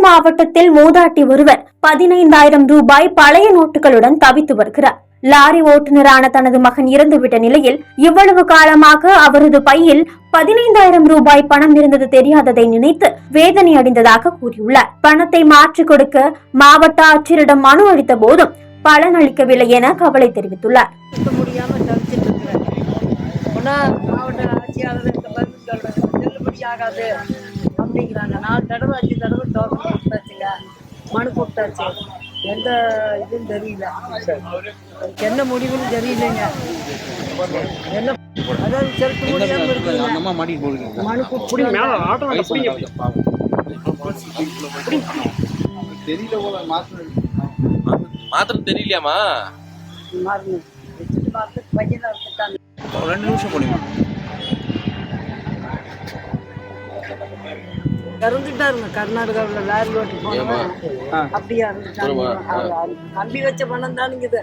மாவட்டத்தில் மூதாட்டி ஒருவர் 15,000 ரூபாய் பழைய நோட்டுகளுடன் தவித்து வருகிறார். லாரி ஓட்டுநரான தனது மகன் இறந்துவிட்ட நிலையில் இவ்வளவு காலமாக அவரது பையில் 15,000 ரூபாய் பணம் இருந்தது தெரியாததை நினைத்து வேதனை அடைந்ததாக கூறியுள்ளார். பணத்தை மாற்றிக் கொடுக்க மாவட்ட ஆட்சியரிடம் மனு அளித்த போதும் பலனளிக்கவில்லை என கவலை தெரிவித்துள்ளார். அப்படிங்கிறாங்க. 4 தடவை 5 தடவை டோக்கன் கொடுத்தாச்சுங்க, மனு கொடுத்தாச்சு, எந்த இதுவும் தெரியல, என்ன முடிவுன்னு தெரியலைங்க. என்ன அதாவது செலுத்த முடியாம இருக்குங்க. மனு மாத்திரம் தெரியலையாமா? மாறணும் வச்சுட்டு பார்த்து பையனை வச்சுட்டாங்க. 2 நிமிஷம் போடுங்க. இறந்துட்டாருங்க. கர்நாடகாவில் லாரி ஓட்டு போனவன் அப்படியே இறந்துட்டாங்க. நம்பி வச்ச பணம் தானுங்க இது.